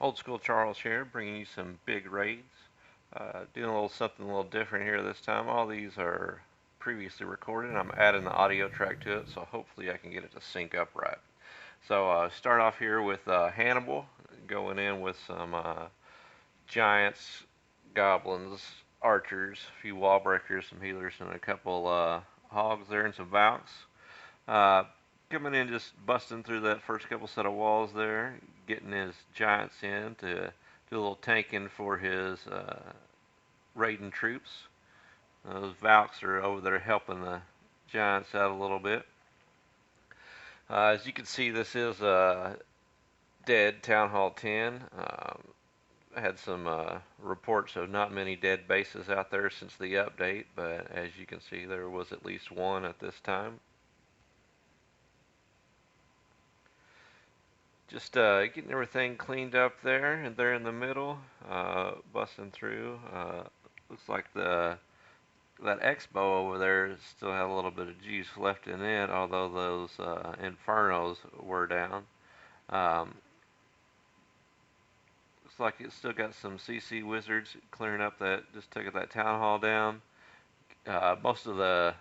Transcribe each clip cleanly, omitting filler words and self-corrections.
Old School Charles here, bringing you some big raids. Doing a little something a little different here this time. All these are previously recorded. I'm adding the audio track to it, so hopefully I can get it to sync up right. So start off here with Hannibal, going in with some giants, goblins, archers, a few wall breakers, some healers, and a couple hogs there, and some valks. Uh, Coming in, just busting through that first couple set of walls there, getting his giants in to do a little tanking for his raiding troops. Those Valks are over there helping the giants out a little bit. As you can see, this is dead Town Hall 10. I had some reports of not many dead bases out there since the update, but as you can see, there was at least one at this time. Just getting everything cleaned up there, and there in the middle, busting through. Looks like that Expo over there still had a little bit of juice left in it, although those Infernos were down. Um, Looks like it's still got some CC Wizards clearing up that, just taking that Town Hall down. Most of the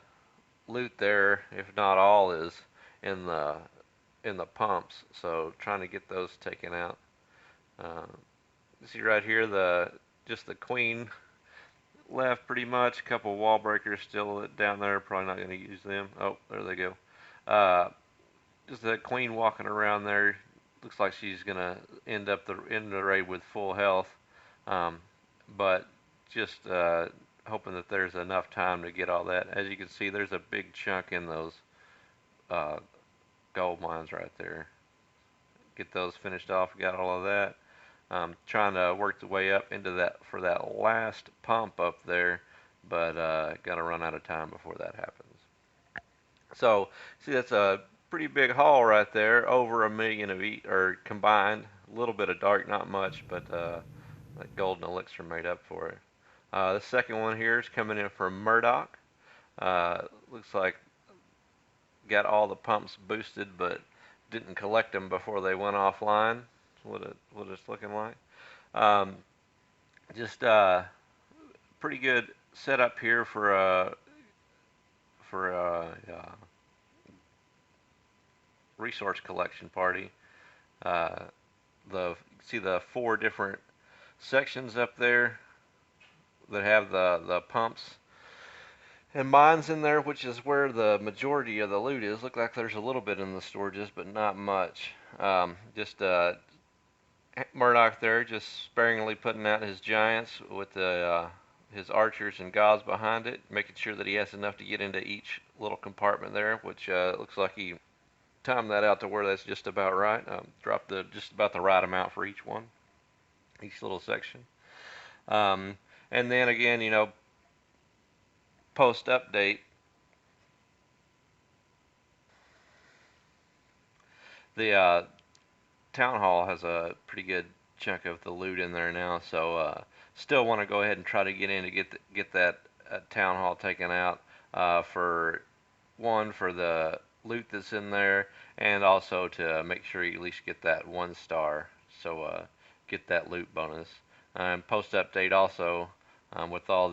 loot there, if not all, is in the pumps, so trying to get those taken out. Uh, you see right here just the queen left pretty much. A couple wall breakers still down there. Probably not going to use them. Oh, there they go. Uh, just that queen walking around there. Looks like she's going to end the raid with full health. Um, but just hoping that there's enough time to get all that. As you can see, there's a big chunk in those uh, gold mines right there. Get those finished off. Got all of that. Trying to work the way up into that for that last pump up there, but got to run out of time before that happens. So, see, that's a pretty big haul right there, over a million of each, or combined. A little bit of dark, not much, but that golden elixir made up for it. The second one here is coming in from Murdoch. Looks like got all the pumps boosted, but didn't collect them before they went offline. What it's looking like. Um, just pretty good setup here for a resource collection party. Uh, see the four different sections up there that have the pumps and mines in there, which is where the majority of the loot is. Look like there's a little bit in the storages, but not much. Just Murdoch there, just sparingly putting out his giants with his archers and gods behind it, making sure that he has enough to get into each little compartment there, which looks like he timed that out to where that's just about right. Dropped just about the right amount for each one, each little section. Um, and then again, post update, the town hall has a pretty good chunk of the loot in there now, so still want to go ahead and try to get in to get that town hall taken out for for the loot that's in there, and also to make sure you at least get that 1 star, so get that loot bonus. And post update also, with all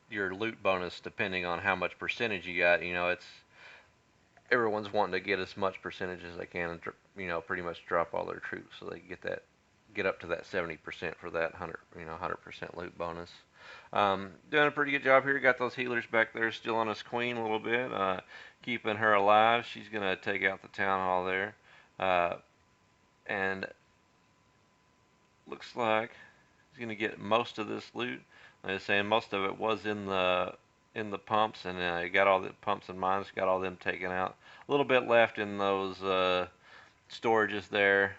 your loot bonus, depending on how much percentage you got, it's everyone's wanting to get as much percentage as they can, and pretty much drop all their troops so they get up to that 70% for that 100% loot bonus. Doing a pretty good job here. Got those healers back there still on his queen a little bit, keeping her alive. She's gonna take out the town hall there, uh, and looks like he's gonna get most of this loot. Like I was saying, most of it was in the pumps, and he got all the pumps and mines, got all them taken out. A little bit left in those storages there.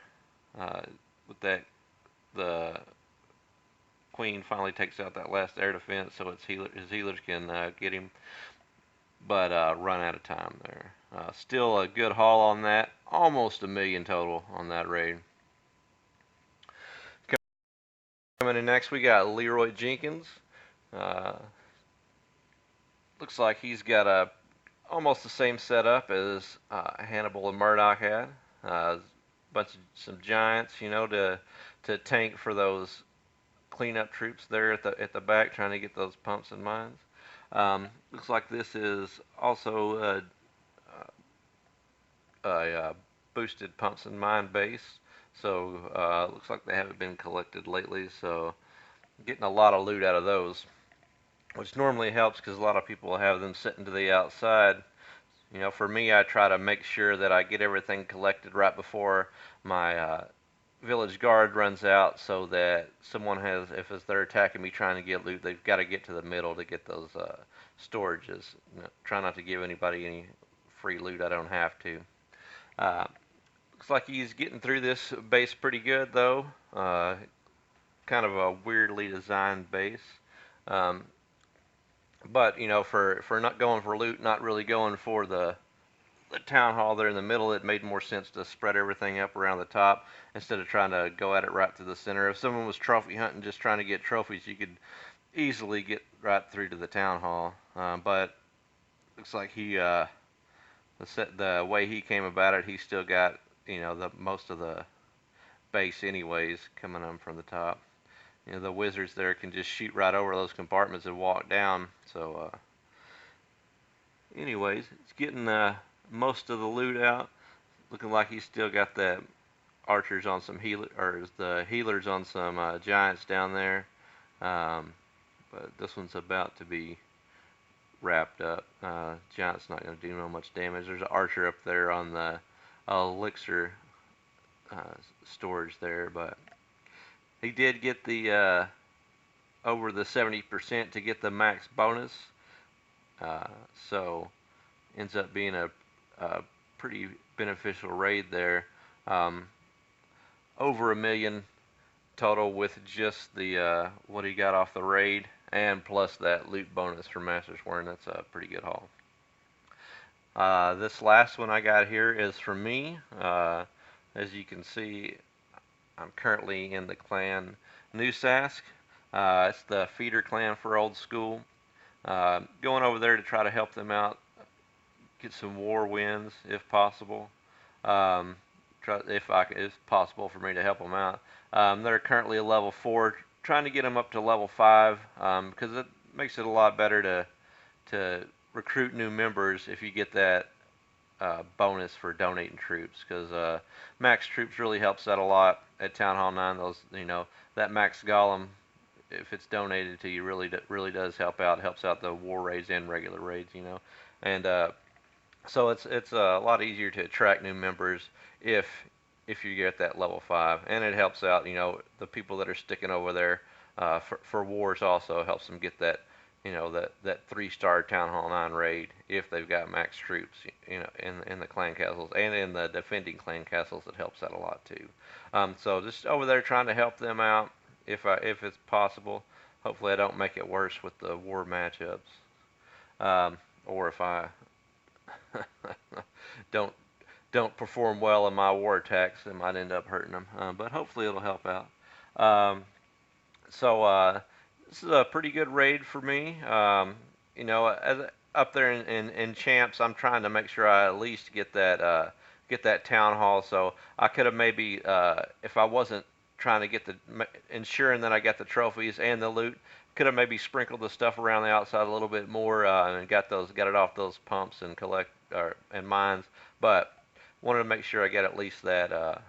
With that, the queen finally takes out that last air defense, so his healers can get him, but run out of time there. Still a good haul on that. Almost a million total on that raid. Coming in next, we got Leroy Jenkins. Uh, Looks like he's got almost the same setup as Hannibal and Murdoch had. some giants, you know, to tank for those cleanup troops there at the back, trying to get those pumps and mines. Looks like this is also a boosted pumps and mine base. So looks like they haven't been collected lately. So getting a lot of loot out of those, which normally helps because a lot of people have them sitting to the outside. You know, for me, I try to make sure that I get everything collected right before my village guard runs out, so that someone has, if they're attacking me trying to get loot, they've got to get to the middle to get those storages. You know, try not to give anybody any free loot I don't have to. Uh, Looks like he's getting through this base pretty good, though. Kind of a weirdly designed base. Um, but you know, for not going for loot, not really going for the town hall there in the middle, it made more sense to spread everything up around the top instead of trying to go at it right through the center. If someone was trophy hunting, just trying to get trophies, you could easily get right through to the town hall. But looks like the way he came about it, he still got, you know, the most of the base anyways coming on from the top. You know, the wizards there can just shoot right over those compartments and walk down. So anyways, it's getting most of the loot out. Looking like he's still got the archers on some the healers on some giants down there. But this one's about to be wrapped up. Giant's not going to do no much damage. There's an archer up there on the elixir storage there, but he did get the over the 70% to get the max bonus. So ends up being a pretty beneficial raid there. Over $1 million total with just the what he got off the raid, and plus that loot bonus for Master Sworn. That's a pretty good haul. This last one I got here is from me. As you can see, I'm currently in the clan New Sask. It's the feeder clan for old school. Going over there to try to help them out, get some war wins if possible. If it's possible for me to help them out. They're currently a level 4, trying to get them up to level 5 because it makes it a lot better to recruit new members if you get that bonus for donating troops, because max troops really helps out a lot at Town Hall 9. Those, you know, that max golem, if it's donated to you, really does help out. It helps out the war raids and regular raids, you know, and so it's a lot easier to attract new members if you get that level 5, and it helps out, you know, the people that are sticking over there for wars. Also helps them get that, you know, that 3-star Town Hall 9 raid if they've got max troops, you know, in the clan castles and in the defending clan castles. It helps out a lot too. So just over there trying to help them out if it's possible. Hopefully I don't make it worse with the war matchups, or if I don't perform well in my war attacks, it might end up hurting them. But hopefully it'll help out. So this is a pretty good raid for me. You know, up there in champs, I'm trying to make sure I at least get that town hall. So I could have maybe, if I wasn't trying to get ensuring that I got the trophies and the loot, could have maybe sprinkled the stuff around the outside a little bit more and got it off those pumps and and mines. But wanted to make sure I got at least that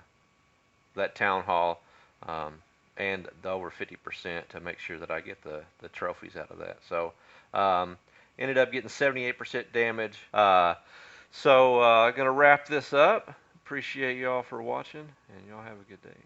town hall and the over 50% to make sure that I get the trophies out of that. So ended up getting 78% damage. So I'm gonna wrap this up. Appreciate y'all for watching, and y'all have a good day.